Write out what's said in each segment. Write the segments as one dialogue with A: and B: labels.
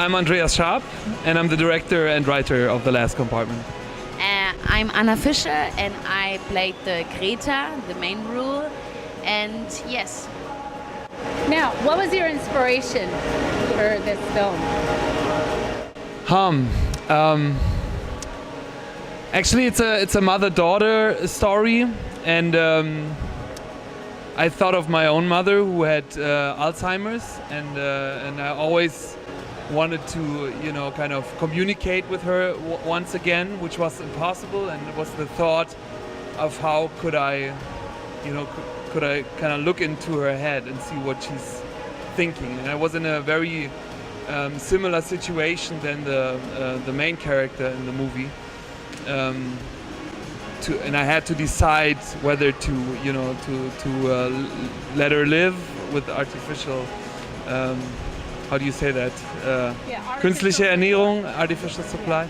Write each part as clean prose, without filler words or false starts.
A: I'm Andreas and I'm the director and writer of The Last Compartment.
B: I'm Anna Fischer and I played the Greta, the main role. And yes.
C: Now, what was your inspiration for this film?
A: Actually, it's a mother-daughter story, and I thought of my own mother who had Alzheimer's, and I always wanted to, kind of communicate with her once again, which was impossible, and it was the thought of how could I kind of look into her head and see what she's thinking. And I was in a very similar situation than the main character in the movie, and I had to decide whether to let her live with artificial. How do you say that? Künstliche Ernährung, artificial supply,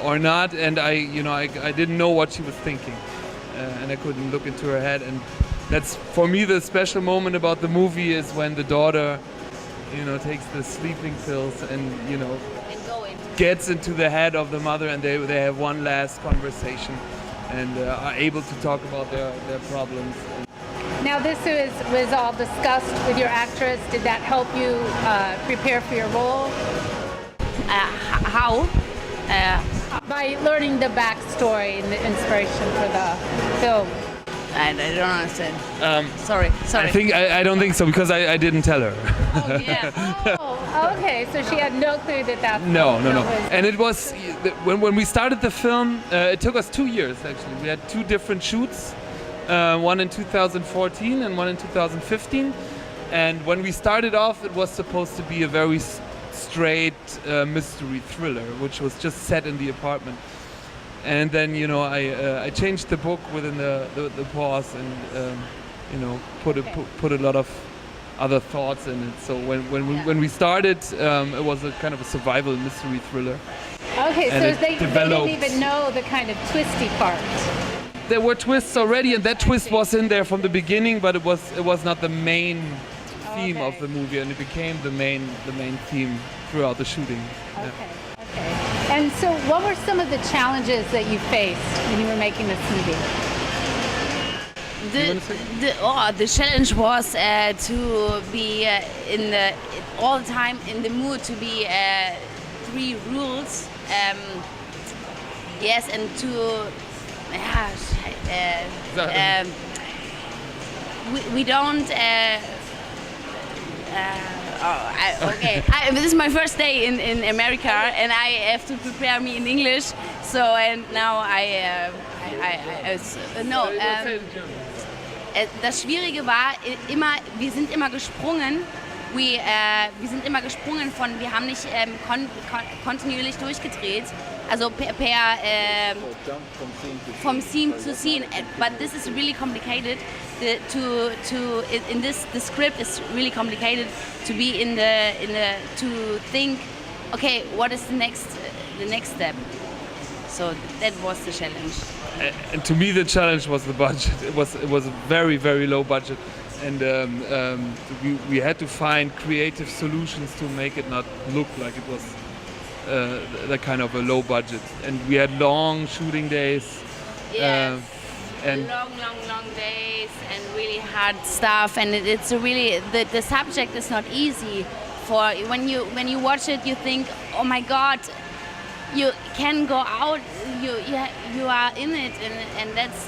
A: or not. And I didn't know what she was thinking, and I couldn't look into her head. And that's for me the special moment about the movie is when the daughter, takes the sleeping pills and gets into the head of the mother, and they have one last conversation and are able to talk about their problems.
C: Now, this was all discussed with your actress. Did that help you prepare for your role?
B: How?
C: By learning the backstory and the inspiration for the film.
B: I don't understand. Sorry.
A: I don't think so, because I didn't tell her.
B: Oh, yeah.
C: Oh, okay. So she had no clue that
A: No. And it was when we started the film. It took us 2 years actually. We had 2 different shoots. One in 2014 and one in 2015. And when we started off, it was supposed to be a very straight mystery thriller, which was just set in the apartment. And then, I changed the book within the pause and, put a lot of other thoughts in it. So when we started, it was a kind of a survival mystery thriller.
C: Okay,
A: and
C: so they didn't even know the kind of twisty part.
A: There were twists already, and that twist was in there from the beginning, but it was not the main theme of the movie, and it became the main theme throughout the shooting.
C: Okay. And so, what were some of the challenges that you faced when you were making this movie?
B: The challenge was to be all the time in the mood to be 3 rules. Yes, and to. We don't. This is my first day in America, and I have to prepare me in English. So and now das Schwierige war immer, wir sind immer gesprungen. Wir haben nicht kontinuierlich durchgedreht. Also from scene to scene, but this is really complicated. The script is really complicated to be to think. Okay, what is the next step? So that was the challenge.
A: And to me, the challenge was the budget. It was a very, very low budget, and we had to find creative solutions to make it not look like it was the kind of a low budget. And we had long shooting days.
B: Yes. And long days and really hard stuff. And it's really the subject is not easy. For when you watch it, you think, oh my God. You can go out. You are in it, and that's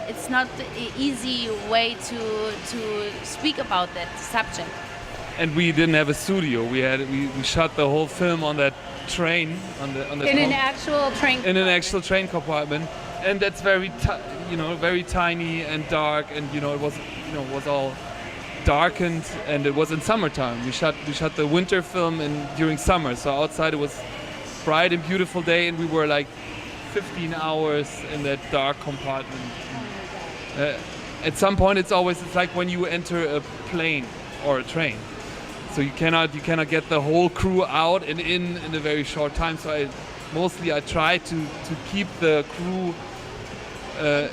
B: it's not the easy way to speak about that subject.
A: And we didn't have a studio. We shot the whole film on that train on the
C: in an actual train.
A: In an actual train compartment, and that's very very tiny and dark, and it was all darkened, and it was in summertime. We shot the winter film during summer, so outside it was bright and beautiful day, and we were like 15 hours in that dark compartment. At some point, it's like when you enter a plane or a train. So you cannot get the whole crew out and in a very short time. So I try to keep the crew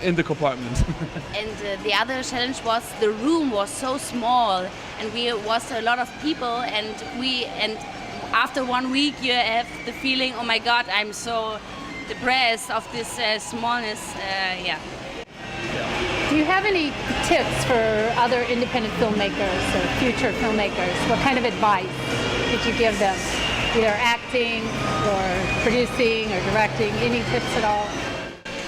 A: in the compartment.
B: And the other challenge was the room was so small, and we was a lot of people, and after 1 week you have the feeling, oh my God, I'm so depressed of this smallness. Yeah.
C: Do you have any tips for other independent filmmakers or future filmmakers? What kind of advice could you give them? Either acting or producing or directing, any tips at all?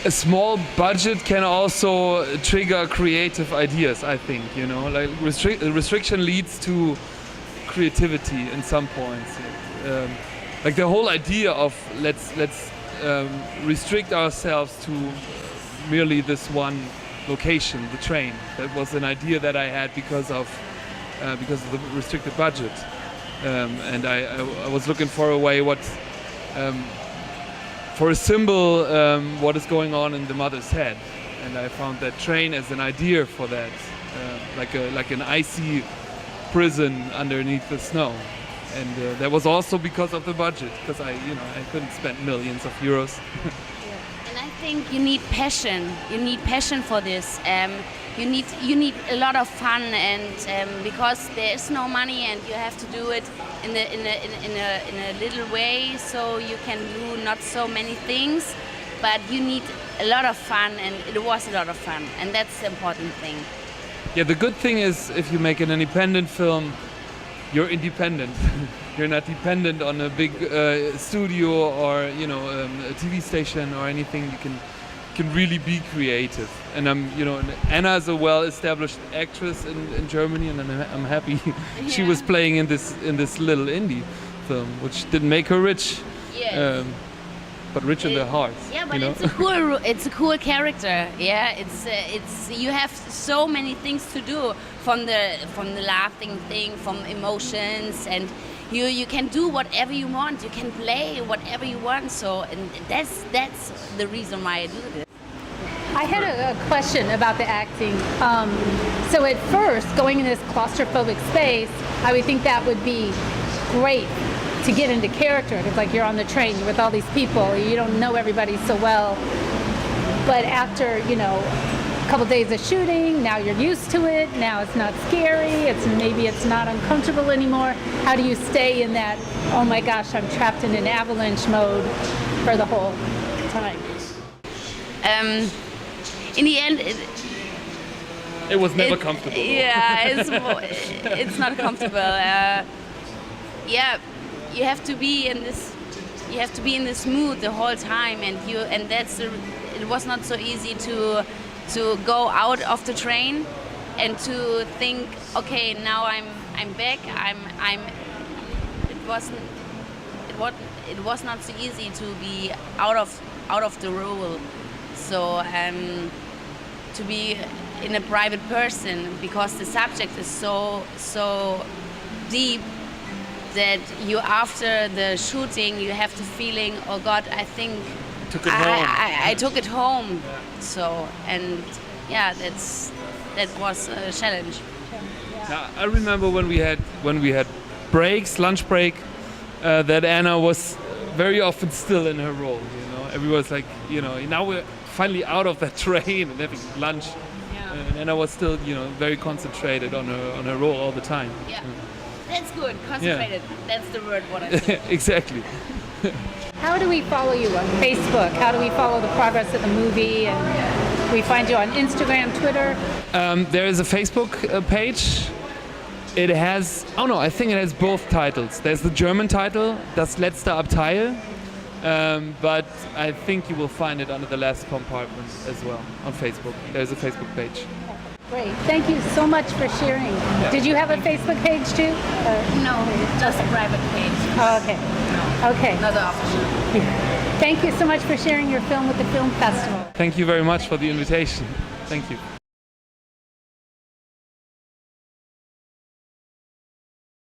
A: A small budget can also trigger creative ideas, I think, you know, like restriction leads to creativity in some points. Like the whole idea of let's restrict ourselves to merely this one location, the train. That was an idea that I had because of the restricted budget, and I was looking for a way for a symbol what is going on in the mother's head, and I found that train as an idea for that, like an icy prison underneath the snow. And that was also because of the budget, because I couldn't spend millions of euros.
B: And I think you need passion. You need passion for this. You need a lot of fun, and because there is no money, and you have to do it in a little way, so you can do not so many things, but you need a lot of fun, and it was a lot of fun, and that's the important thing.
A: Yeah, the good thing is if you make an independent film, you're independent. You're not dependent on a big studio or a TV station or anything. You can really be creative. And Anna is a well-established actress in Germany, and I'm happy she was playing in this little indie film, which didn't make her rich, but rich in their hearts.
B: Yeah, but it's a cool character. Yeah, it's you have so many things to do, from the laughing thing, from emotions, and you can do whatever you want. You can play whatever you want. So, and that's the reason why I do this.
C: I had a question about the acting. So at first, going in this claustrophobic space, I would think that would be great to get into character, because like you're on the train, you're with all these people, you don't know everybody so well. But after, a couple days of shooting, now you're used to it, now it's not scary, maybe it's not uncomfortable anymore. How do you stay in that, oh my gosh, I'm trapped in an avalanche mode for the whole time?
B: In the end,
A: it was never comfortable.
B: Yeah, it's not comfortable. Yeah, you have to be in this. You have to be in this mood the whole time, and it was not so easy to go out of the train and to think, okay, now I'm back. It was not so easy to be out of the role. So to be in a private person, because the subject is so deep that you, after the shooting, you have the feeling, oh God, I think I took it home. Yeah. So, and yeah, that was a challenge.
A: Yeah, I remember when we had breaks, lunch break, that Anna was very often still in her role. Everyone's like, now we're finally out of that train and having lunch. Yeah. And I was still, very concentrated on her role all the time.
B: Yeah. That's good. Concentrated. Yeah. That's the word what I said.
A: Exactly.
C: How do we follow you on Facebook? How do we follow the progress of the movie? And we find you on Instagram, Twitter?
A: There is a Facebook page. It has, I think it has both titles. There's the German title, Das letzte Abteil. But I think you will find it under the last compartment as well on Facebook. There's a Facebook page.
C: Great. Thank you so much for sharing. Yeah. Did you have a Facebook page too?
B: No, just a private page.
C: Oh, okay.
B: No.
C: Okay.
B: Not official.
C: Thank you so much for sharing your film with the film festival.
A: Thank you very much for the invitation. Thank you.